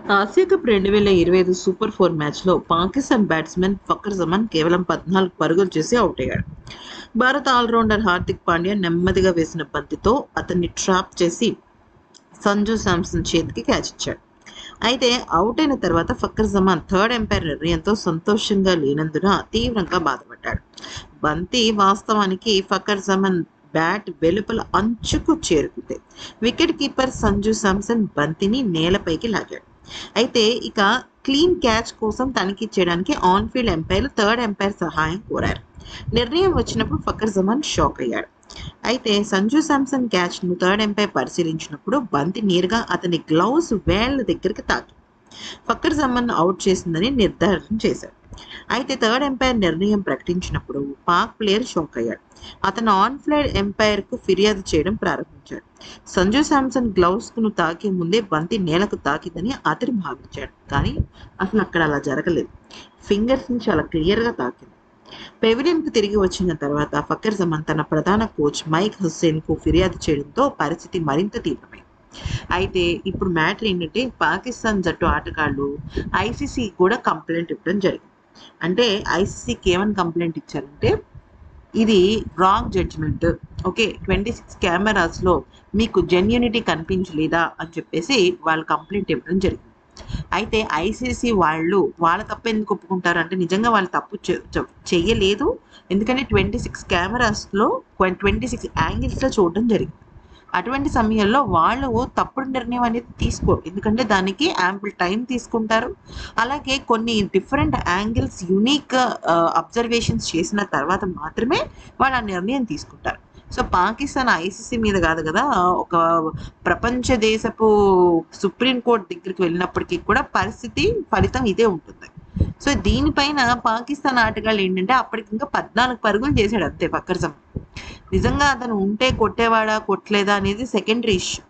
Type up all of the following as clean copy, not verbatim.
Asia cup 2025 super 4 మ్యాచ్లో Pakistan batsmen Fakhar Zaman కేవలం 14 పరుగులు చేసి అవుట్ అయ్యాడు. భారత ఆల్రౌండర్ హార్దిక్ పాండ్యా నెమ్మదిగా వేసిన బంతితో అతన్ని ట్రాప్ చేసి సంజు శాంసన్ చేతికి క్యాచ్ ఇచ్చాడు. అయితే అవుట్ అయిన తర్వాత ఫకర్ జమాన్ థర్డ్ ఎంపైర్ నిర్ణయంతో సంతోషంగా లేనందున తీవ్రంగా బాధపడ్డాడు. బంతి వాస్తవానికి ఫకర్ జమాన్ బ్యాట్ వెలుపల అంచుకు చేరుకుంది. వికెట్ కీపర్ సంజు శాంసన్ బంతిని నేలపైకి లాగాడు. అయితే ఇక క్లీన్ క్యాచ్ కోసం తనిఖీ చేయడానికి ఆన్ ఫీల్డ్ ఎంపైర్లు థర్డ్ ఎంపైర్ సహాయం కోరారు. నిర్ణయం వచ్చినప్పుడు ఫకర్ జమాన్ షాక్ అయ్యాడు. అయితే సంజు శాంసన్ క్యాచ్ను థర్డ్ ఎంపైర్ పరిశీలించినప్పుడు బంతి నేరుగా అతని గ్లౌస్ వేళ్ల దగ్గరికి తాకి ఫకర్ జమాన్ అవుట్ చేసిందని నిర్ధారణ చేశారు. అయితే థర్డ్ ఎంపైర్ నిర్ణయం ప్రకటించినప్పుడు పాక్ ప్లేయర్ షాక్ అయ్యాడు. అతను ఆన్ ఫీల్డ్ ఎంపైర్కు ఫిర్యాదు చేయడం ప్రారంభించాడు. సంజు శాంసన్ గ్లౌస్ను తాకే ముందే బంతి నేలకు తాకిందని అతను భావించాడు. కానీ అసలు అక్కడ అలా జరగలేదు. ఫింగర్స్ని చాలా క్లియర్గా తాకింది. పెవిలియన్కు తిరిగి వచ్చిన తర్వాత ఫకర్ జమాన్ తన ప్రధాన కోచ్ మైక్ హుస్సేన్కు ఫిర్యాదు చేయడంతో పరిస్థితి మరింత తీవ్రమైంది. అయితే ఇప్పుడు మ్యాటర్ ఏంటంటే పాకిస్తాన్ జట్టు ఆటగాళ్ళు ఐసీసీ కూడా కంప్లైంట్ ఇవ్వడం జరిగింది. అంటే ఐసీసీకి ఏమని కంప్లైంట్ ఇచ్చారంటే ఇది రాంగ్ జడ్జిమెంట్, ఓకే, 26 కెమెరాస్లో మీకు జెన్యూనిటీ కనిపించలేదా అని చెప్పేసి వాళ్ళు కంప్లైంట్ ఇవ్వడం జరిగింది. అయితే ఐసీసీ వాళ్ళు వాళ్ళ తప్పు ఎందుకు ఒప్పుకుంటారు అంటే నిజంగా వాళ్ళు తప్పు చెయ్యలేదు. ఎందుకంటే 26 కెమెరాస్లో 26 యాంగిల్స్లో చూడడం జరిగింది. అటువంటి సమయంలో వాళ్ళు తప్పుడు నిర్ణయం అనేది తీసుకోరు. ఎందుకంటే దానికి యాంపుల్ టైం తీసుకుంటారు. అలాగే కొన్ని డిఫరెంట్ యాంగిల్స్ యూనిక్ అబ్జర్వేషన్స్ చేసిన తర్వాత మాత్రమే వాళ్ళు ఆ నిర్ణయం తీసుకుంటారు. సో పాకిస్తాన్ ఐసీసీ మీద కాదు కదా, ఒక ప్రపంచ దేశపు సుప్రీంకోర్టు దగ్గరికి వెళ్ళినప్పటికీ కూడా పరిస్థితి ఫలితం ఇదే ఉంటుంది. సో దీనిపైన పాకిస్తాన్ ఆటగాళ్ళు ఏంటంటే అప్పటికి ఇంకా 14 పరుగులు చేశాడు అంతే ఫకర్ జమాన్. నిజంగా అతను ఉంటే కొట్టేవాడా కొట్టలేదా అనేది సెకండరీ ఇష్యూ.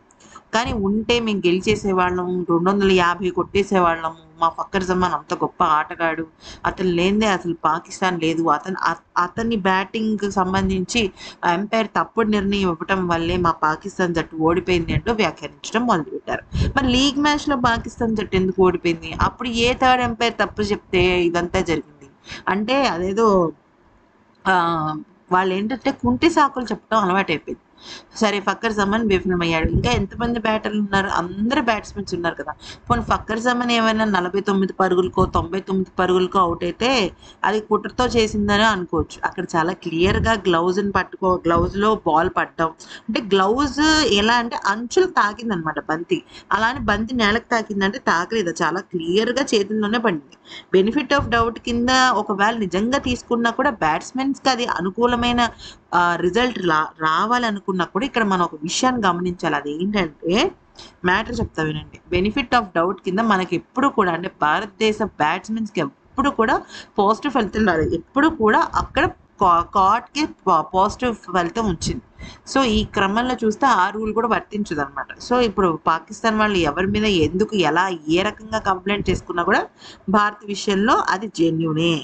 కానీ ఉంటే మేము గెలిచేసేవాళ్ళం, 250 కొట్టేసేవాళ్ళము, మా ఫకర్ జమాన్ అంత గొప్ప ఆటగాడు, అతను లేనిదే అసలు పాకిస్తాన్ లేదు, అతని బ్యాటింగ్కి సంబంధించి ఎంపైర్ తప్పుడు నిర్ణయం ఇవ్వటం వల్లే మా పాకిస్తాన్ జట్టు ఓడిపోయింది అంటూ వ్యాఖ్యానించడం మొదలుపెట్టారు. మరి లీగ్ మ్యాచ్లో పాకిస్తాన్ జట్టు ఎందుకు ఓడిపోయింది? అప్పుడు ఏ థర్డ్ ఎంపైర్ తప్పు చెప్తే ఇదంతా జరిగింది? అంటే అదేదో వాళ్ళు ఏంటంటే కుంటి సాకులు చెప్పడం అలవాటైపోయింది. సరే ఫకర్ జమాన్ విఫలమయ్యాడు. ఇంకా ఎంతమంది బ్యాటర్లు ఉన్నారు? అందరు బ్యాట్స్మెన్స్ ఉన్నారు కదా. పోనీ ఫకర్ జమాన్ ఏమైనా 49 పరుగులకో 99 పరుగులకో అవుట్ అయితే అది కుట్రతో చేసిందని అనుకోవచ్చు. అక్కడ చాలా క్లియర్గా గ్లౌజ్లో బాల్ పడ్డం, అంటే గ్లౌజ్ ఎలా అంటే అంచులు తాకిందనమాట బంతి. అలానే బంతి నేలకు తాకిందంటే తాకలేదు, చాలా క్లియర్గా చేతుల్లోనే పడింది. బెనిఫిట్ ఆఫ్ డౌట్ కింద ఒకవేళ నిజంగా తీసుకున్నా కూడా బ్యాట్స్మెన్స్కి అది అనుకూలమైన రిజల్ట్ రావాలనుకున్నా కూడా ఇక్కడ మనం ఒక విషయాన్ని గమనించాలి. అది ఏంటంటే మ్యాటర్ చెప్తా వినండి. బెనిఫిట్ ఆఫ్ డౌట్ కింద మనకి ఎప్పుడు కూడా అంటే భారతదేశ బ్యాట్స్మెన్స్కి ఎప్పుడు కూడా పాజిటివ్ ఫలితం రాలేదు. ఎప్పుడు కూడా అక్కడ కాట్కి పాజిటివ్ ఫలితం వచ్చింది. సో ఈ క్రమంలో చూస్తే ఆ రూల్ కూడా వర్తించదు అనమాట. సో ఇప్పుడు పాకిస్తాన్ వాళ్ళు ఎవరి మీద ఎందుకు ఎలా ఏ రకంగా కంప్లైంట్ చేసుకున్నా కూడా భారత విషయంలో అది జెన్యూనే.